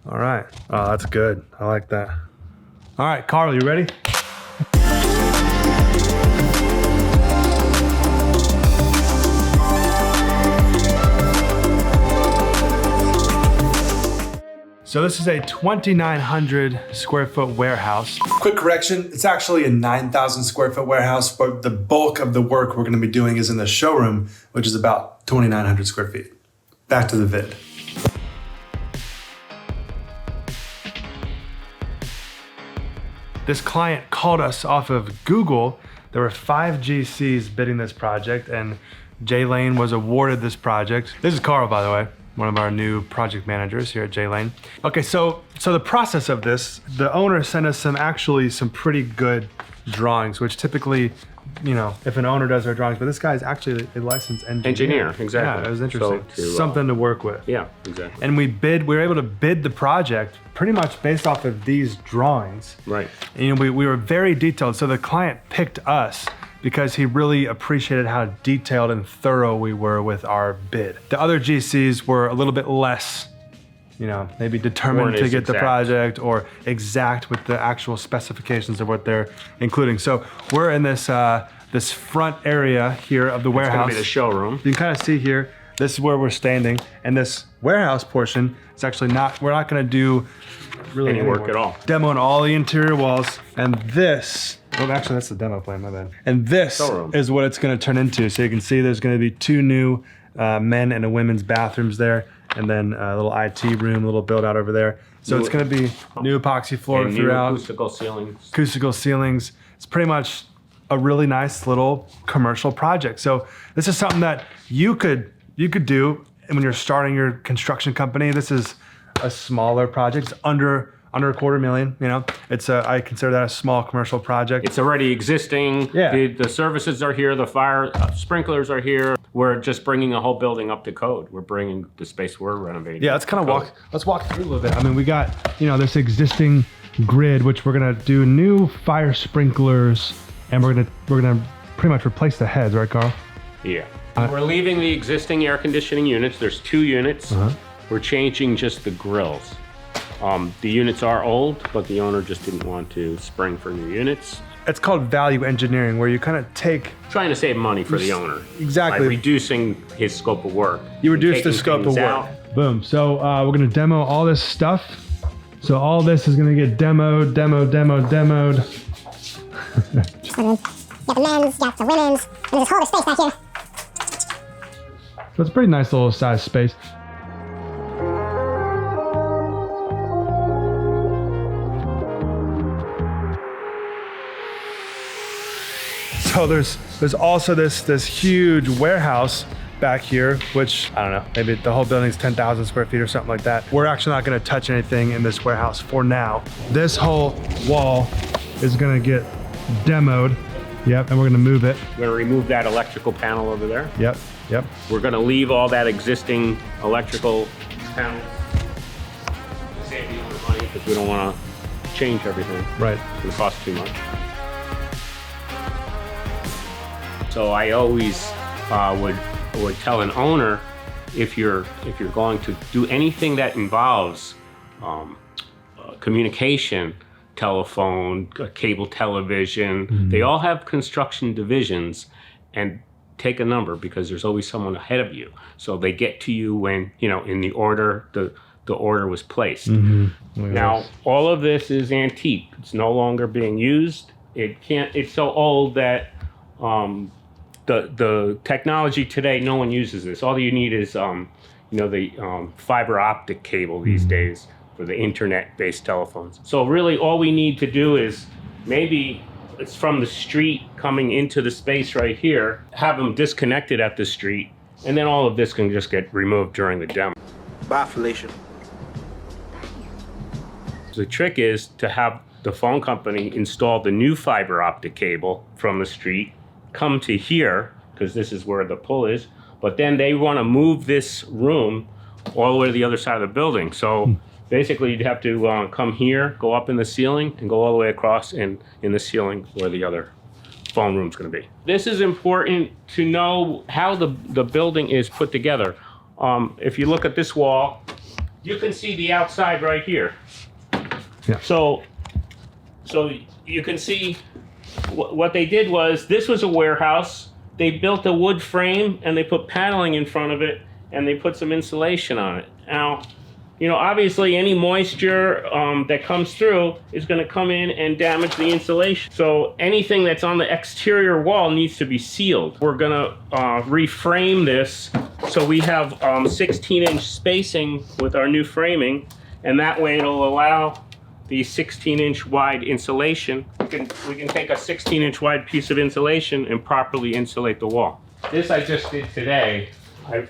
All right. Oh, that's good. I like that. All right, Carl, you ready? So this is a 2,900 square foot warehouse. Quick correction, it's actually a 9,000 square foot warehouse, but the bulk of the work we're gonna be doing is in the showroom, which is about 2,900 square feet. Back to the vid. This client called us off of Google. There were 5 GCs bidding this project, and J Lane was awarded this project. This is Carl, by the way, one of our new project managers here at J Lane. Okay, so the process of this, the owner sent us some pretty good drawings, which typically, you know, if an owner does our drawings, but this guy is actually a licensed engineer. Exactly. Yeah, it was interesting. So something to work with. Yeah, exactly. And we were able to bid the project pretty much based off of these drawings. Right. And, you know, we were very detailed. So the client picked us because he really appreciated how detailed and thorough we were with our bid. The other GCs were a little bit less, you know, maybe determined to get the project or exact with the actual specifications of what they're including. So we're in this this front area here of the warehouse. It's gonna be the showroom. You can kind of see here, this is where we're standing. And this warehouse portion is actually we're not gonna do really any work at all. Demoing all the interior walls. And this, well, actually that's the demo plan, my bad. And this is what it's gonna turn into. So you can see there's gonna be 2 new men and a women's bathrooms there. And then a little IT room, a little build out over there. So it's gonna be new epoxy floor and throughout. New acoustical ceilings. Acoustical ceilings. It's pretty much a really nice little commercial project. So this is something that you could do when you're starting your construction company. This is a smaller project. It's under $250,000, you know. It's I consider that a small commercial project. It's already existing. Yeah. The services are here, the fire sprinklers are here. We're just bringing the whole building up to code. We're bringing the space we're renovating. Yeah, let's walk through a little bit. I mean, we got, you know, this existing grid, which we're gonna do new fire sprinklers, and we're gonna pretty much replace the heads, right, Carl? Yeah. We're leaving the existing air conditioning units. There's 2 units. We're changing just the grills. The units are old, but the owner just didn't want to spring for new units. It's called value engineering, where you kind of take... Trying to save money for the owner. Exactly. By reducing his scope of work. You reduce the scope of work. Out. Boom. So we're gonna demo all this stuff. So all this is gonna get demoed. You got the men's, you got the women's, and there's this whole other space back here. So it's a pretty nice little size space. So there's also this huge warehouse back here, which, I don't know, maybe the whole building's 10,000 square feet or something like that. We're actually not gonna touch anything in this warehouse for now. This whole wall is gonna get demoed. Yep, and we're gonna move it. We're gonna remove that electrical panel over there. Yep. We're gonna leave all that existing electrical panels. Save the owner money because we don't wanna change everything. Right. It's gonna cost too much. So I always would tell an owner, if you're going to do anything that involves communication, telephone, cable television, they all have construction divisions, and take a number because there's always someone ahead of you. So they get to you when, you know, in the order the order was placed. Now, all of this is antique. It's no longer being used. It's so old that the technology today, no one uses this. All you need is, you know, the fiber optic cable these days for the internet-based telephones. So really all we need to do is maybe it's from the street coming into the space right here, have them disconnected at the street, and then all of this can just get removed during the demo. Bye, Felicia. The trick is to have the phone company install the new fiber optic cable from the street, come to here, because this is where the pull is, but then they want to move this room all the way to the other side of the building. So basically you'd have to come here, go up in the ceiling, and go all the way across in the ceiling where the other phone room's going to be. This is important to know how the building is put together. If you look at this wall, you can see the outside right here. Yeah. So you can see what they did was, this was a warehouse. They built a wood frame and they put paneling in front of it and they put some insulation on it. Now, you know, obviously any moisture that comes through is going to come in and damage the insulation. So anything that's on the exterior wall needs to be sealed. We're going to reframe this so we have 16-inch spacing with our new framing, and that way it'll allow the 16-inch wide insulation. We can take a 16-inch wide piece of insulation and properly insulate the wall. This I just did today.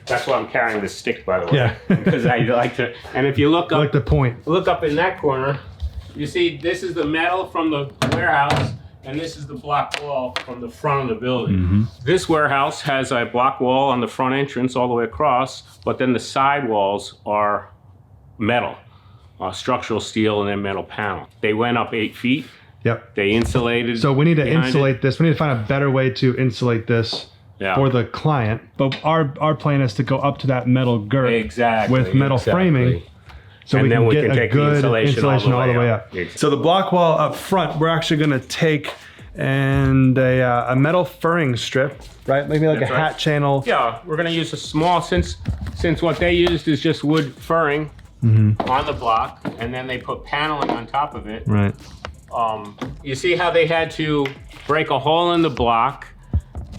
That's why I'm carrying this stick, by the way. Yeah. Because I like to. And if you look up, I like the point. look up in that corner, you see this is the metal from the warehouse, and this is the block wall from the front of the building. This warehouse has a block wall on the front entrance all the way across, but then the side walls are metal. Structural steel and then metal panel. They went up 8 feet. Yep. They insulated. So we need to behind insulate this. We need to find a better way to insulate this for the client. But our plan is to go up to that metal girth with metal framing. So and we can get a take good insulation all the way up. Exactly. So the block wall up front, we're actually going to take and a metal furring strip, right? Maybe like That's a right. hat channel. Yeah, we're gonna use a small, since what they used is just wood furring on the block, and then they put paneling on top of it. Right. You see how they had to break a hole in the block,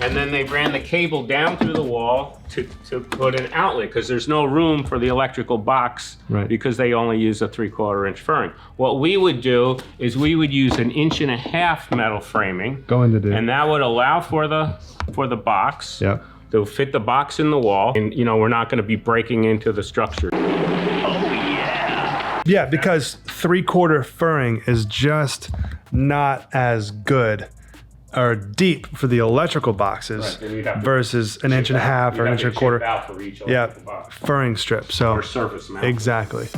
and then they ran the cable down through the wall to put an outlet, because there's no room for the electrical box, because they only use a 3/4 inch furring. What we would do is we would use an 1.5 inch metal framing, and that would allow for the box to fit the box in the wall, and you know, we're not going to be breaking into the structure. Yeah, because 3/4 furring is just not as good or deep for the electrical boxes versus an 1.5 inch or an 1.25 inch. Yeah, furring strip. So or surface mount. Exactly.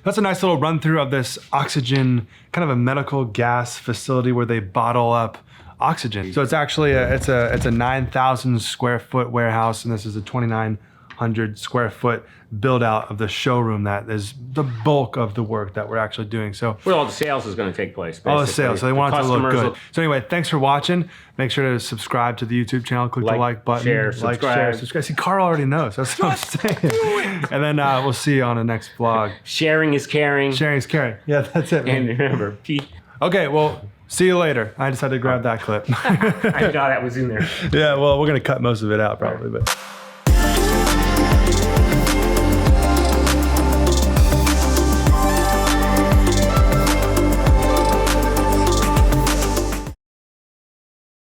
That's a nice little run through of this oxygen, kind of a medical gas facility where they bottle up oxygen. So it's actually it's a 9,000 square foot warehouse, and this is a 2,900 square foot build out of the showroom that is the bulk of the work that we're actually doing. So well, all the sales is going to take place. Basically. All the sales, so they want it to look good. So anyway, thanks for watching. Make sure to subscribe to the YouTube channel. Click the like button. Share, subscribe. See, Carl already knows. That's what I'm saying. And then we'll see you on the next vlog. Sharing is caring. Sharing is caring. Yeah, that's it, man. And remember, Okay, well, see you later. I just had to grab that clip. I thought that was in there. Yeah, well, we're going to cut most of it out probably, but...